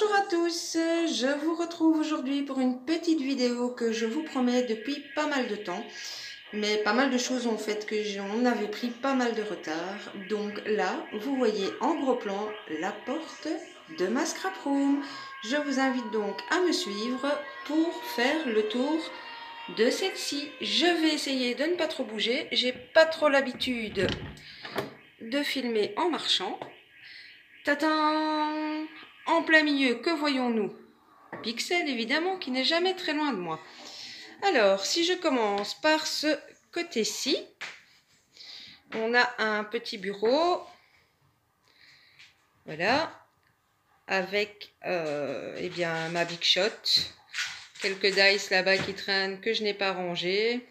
Bonjour à tous, je vous retrouve aujourd'hui pour une petite vidéo que je vous promets depuis pas mal de temps. Mais pas mal de choses ont fait que on avait pris pas mal de retard. Donc là, vous voyez en gros plan la porte de ma scrap room. Je vous invite donc à me suivre pour faire le tour de celle-ci. Je vais essayer de ne pas trop bouger. J'ai pas trop l'habitude de filmer en marchant. Tadam! En plein milieu, que voyons-nous? Pixel, évidemment, qui n'est jamais très loin de moi. Alors, si je commence par ce côté-ci, on a un petit bureau, voilà, avec eh bien, ma Big Shot, quelques dice là-bas qui traînent que je n'ai pas rangées,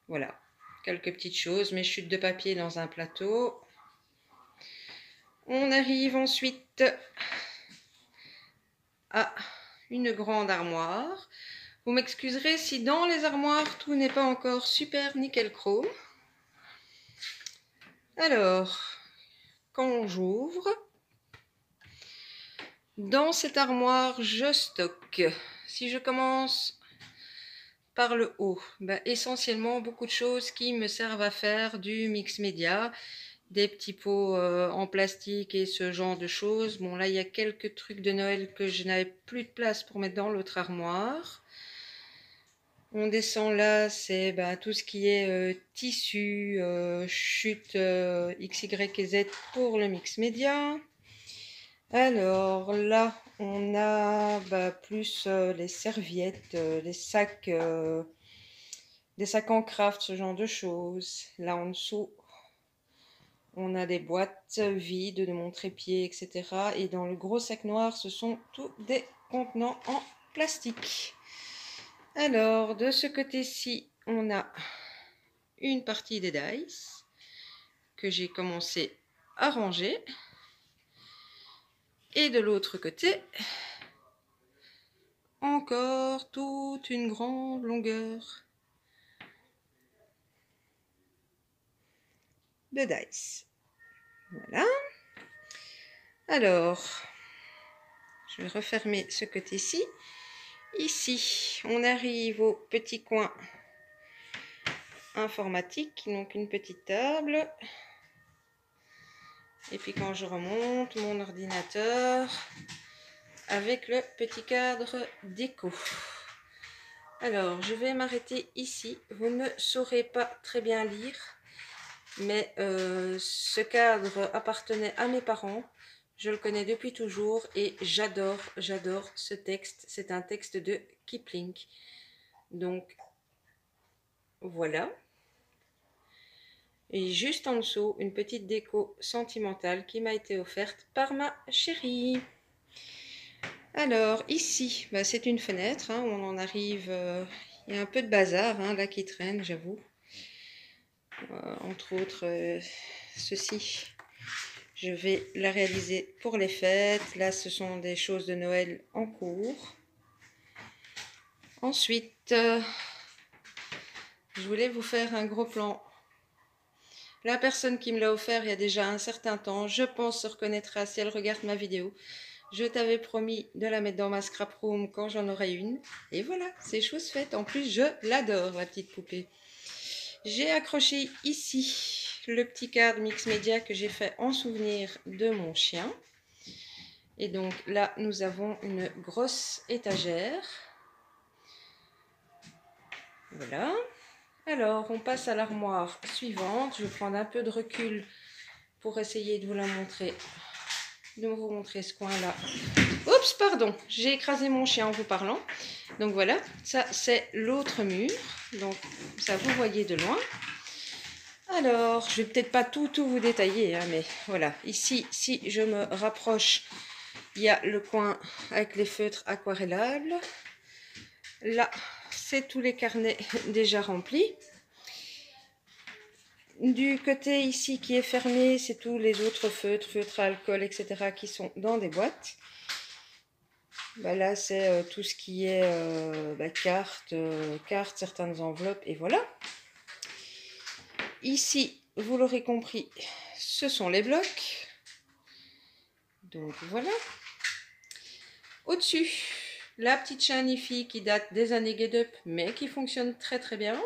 voilà, quelques petites choses, mes chutes de papier dans un plateau. On arrive ensuite à une grande armoire. Vous m'excuserez si dans les armoires tout n'est pas encore super nickel chrome. Alors, quand j'ouvre, dans cette armoire, je stocke. Si je commence par le haut, essentiellement beaucoup de choses qui me servent à faire du mix média, des petits pots en plastique et ce genre de choses. Bon, là, il y a quelques trucs de Noël que je n'avais plus de place pour mettre dans l'autre armoire. On descend là, c'est tout ce qui est tissu, chute X, Y et Z pour le mix média. Alors là, on a plus les serviettes, les sacs, des sacs en craft, ce genre de choses. Là en dessous, on a des boîtes vides de mon trépied, etc. Et dans le gros sac noir, ce sont tous des contenants en plastique. Alors, de ce côté-ci, on a une partie des dice que j'ai commencé à ranger. Et de l'autre côté, encore toute une grande longueur de dice. Voilà. Alors, je vais refermer ce côté-ci. Ici, on arrive au petit coin informatique, donc une petite table. Et puis quand je remonte, mon ordinateur avec le petit cadre déco. Alors, je vais m'arrêter ici. Vous ne saurez pas très bien lire, mais ce cadre appartenait à mes parents. Je le connais depuis toujours et j'adore ce texte. C'est un texte de Kipling. Donc, voilà. Et juste en dessous, une petite déco sentimentale qui m'a été offerte par ma chérie. Alors, ici, c'est une fenêtre. Où on en arrive... il y a un peu de bazar là qui traîne, j'avoue. Entre autres, ceci. Je vais la réaliser pour les fêtes. Là, ce sont des choses de Noël en cours. Ensuite, je voulais vous faire un gros plan. La personne qui me l'a offert il y a déjà un certain temps, je pense se reconnaîtra si elle regarde ma vidéo. Je t'avais promis de la mettre dans ma scrap room quand j'en aurai une. Et voilà, c'est chose faite. En plus, je l'adore, la petite poupée. J'ai accroché ici le petit cadre mix média que j'ai fait en souvenir de mon chien. Et donc là, nous avons une grosse étagère. Voilà. Alors, on passe à l'armoire suivante. Je vais prendre un peu de recul pour essayer de vous la montrer. De vous montrer ce coin-là. Oups, pardon, j'ai écrasé mon chien en vous parlant. Donc voilà, ça c'est l'autre mur. Donc ça vous voyez de loin. Alors, je vais peut-être pas tout vous détailler, mais voilà. Ici, si je me rapproche, il y a le coin avec les feutres aquarellables. Là, c'est tous les carnets déjà remplis. Du côté ici qui est fermé, c'est tous les autres feutres à alcool, etc. qui sont dans des boîtes. Là, c'est tout ce qui est cartes, certaines enveloppes, et voilà. Ici, vous l'aurez compris, ce sont les blocs. Donc voilà. Au-dessus, la petite chaîne IFI qui date des années Get-Up, mais qui fonctionne très très bien.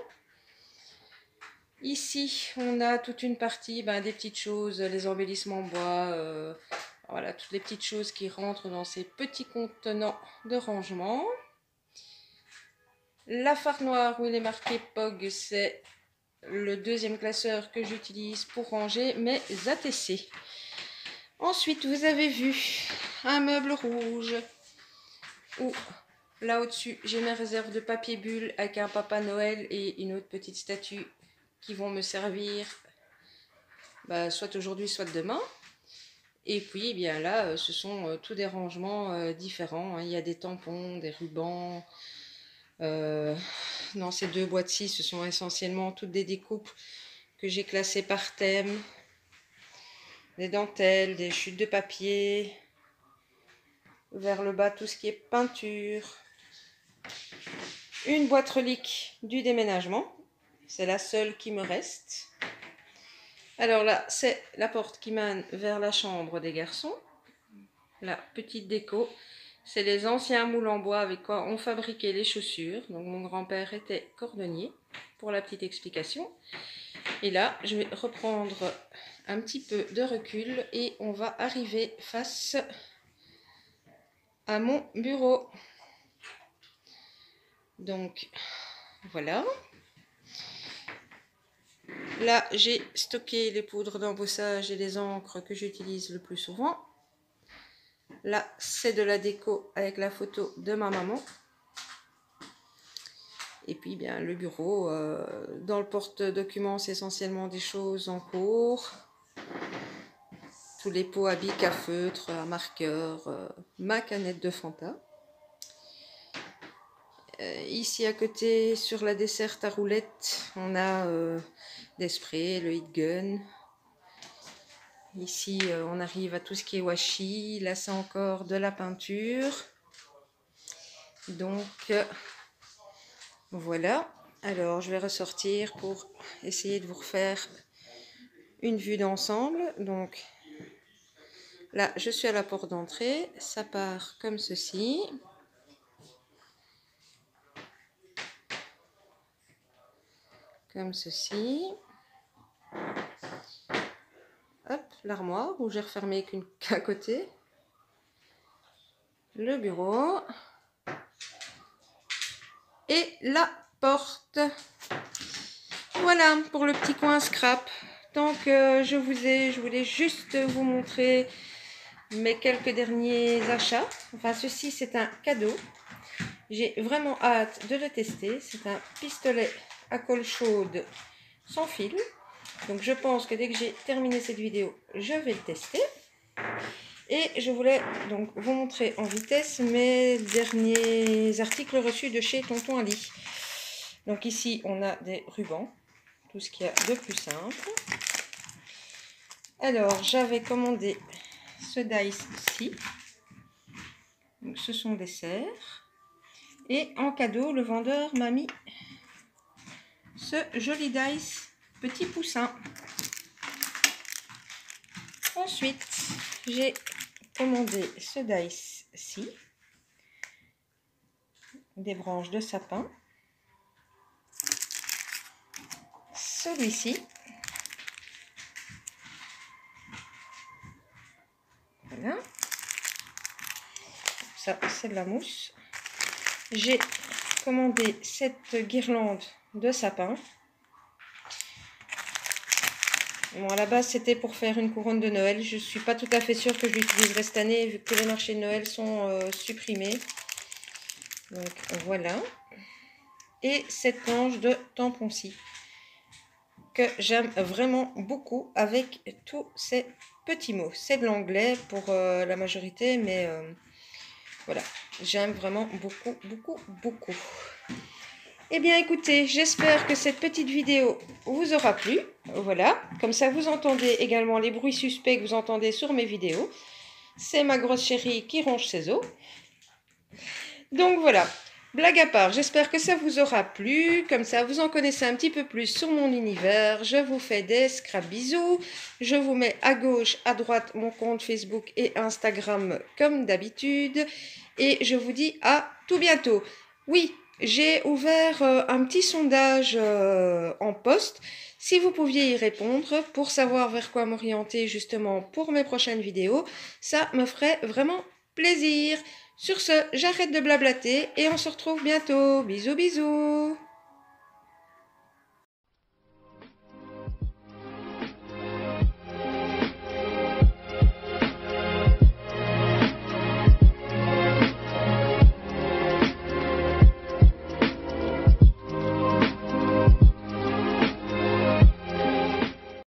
Ici, on a toute une partie, des petites choses, les embellissements en bois, voilà, toutes les petites choses qui rentrent dans ces petits contenants de rangement. La fard noire où il est marqué POG, c'est le deuxième classeur que j'utilise pour ranger mes ATC. Ensuite, vous avez vu un meuble rouge où là au-dessus, j'ai mes réserves de papier bulle avec un Papa Noël et une autre petite statue qui vont me servir soit aujourd'hui, soit demain. Et puis, bien là, ce sont tous des rangements différents. Il y a des tampons, des rubans. Dans ces deux boîtes-ci, ce sont essentiellement toutes des découpes que j'ai classées par thème. Des dentelles, des chutes de papier. Vers le bas, tout ce qui est peinture. Une boîte relique du déménagement. C'est la seule qui me reste. Alors là, c'est la porte qui mène vers la chambre des garçons. La petite déco. C'est les anciens moules en bois avec quoi on fabriquait les chaussures. Donc mon grand-père était cordonnier, pour la petite explication. Et là, je vais reprendre un petit peu de recul et on va arriver face à mon bureau. Donc, voilà. Là, j'ai stocké les poudres d'embossage et les encres que j'utilise le plus souvent. Là, c'est de la déco avec la photo de ma maman. Et puis, bien, le bureau, dans le porte-documents, c'est essentiellement des choses en cours. Tous les pots à bic, à feutre, à marqueur, ma canette de Fanta. Ici, à côté, sur la desserte à roulettes, on a des sprays, le heat gun. Ici, on arrive à tout ce qui est washi. Là, c'est encore de la peinture. Donc, voilà. Alors, je vais ressortir pour essayer de vous refaire une vue d'ensemble. Donc, là, je suis à la porte d'entrée. Ça part comme ceci. Comme ceci. Hop, l'armoire où j'ai refermé qu'un côté. Le bureau. Et la porte. Voilà pour le petit coin scrap. Tant que je voulais juste vous montrer mes quelques derniers achats. Enfin, ceci, c'est un cadeau. J'ai vraiment hâte de le tester. C'est un pistolet à colle chaude sans fil. Donc, je pense que dès que j'ai terminé cette vidéo, je vais le tester. Et je voulais donc vous montrer en vitesse mes derniers articles reçus de chez Tonton Ali. Donc ici, on a des rubans. Tout ce qu'il y a de plus simple. Alors, j'avais commandé ce dice-ci. Donc, ce sont des serres. Et en cadeau, le vendeur m'a mis ce joli dice petit poussin. Ensuite, j'ai commandé ce dice-ci. Des branches de sapin. Celui-ci. Voilà. Ça, c'est de la mousse. J'ai commandé cette guirlande de sapin. Bon, à la base, c'était pour faire une couronne de Noël. Je ne suis pas tout à fait sûre que je l'utiliserai cette année, vu que les marchés de Noël sont supprimés. Donc, voilà. Et cette planche de tampon-ci, que j'aime vraiment beaucoup, avec tous ces petits mots. C'est de l'anglais pour la majorité, mais voilà. J'aime vraiment beaucoup, beaucoup, beaucoup. Eh bien, écoutez, j'espère que cette petite vidéo vous aura plu. Voilà, comme ça vous entendez également les bruits suspects que vous entendez sur mes vidéos. C'est ma grosse chérie qui ronge ses os. Donc voilà, Blague à part, j'espère que ça vous aura plu. Comme ça, vous en connaissez un petit peu plus sur mon univers. Je vous fais des scrap bisous. Je vous mets à gauche, à droite mon compte Facebook et Instagram comme d'habitude. Et je vous dis à tout bientôt. Oui, j'ai ouvert un petit sondage en post. Si vous pouviez y répondre pour savoir vers quoi m'orienter justement pour mes prochaines vidéos, ça me ferait vraiment plaisir. Sur ce, j'arrête de blablater et on se retrouve bientôt. Bisous bisous.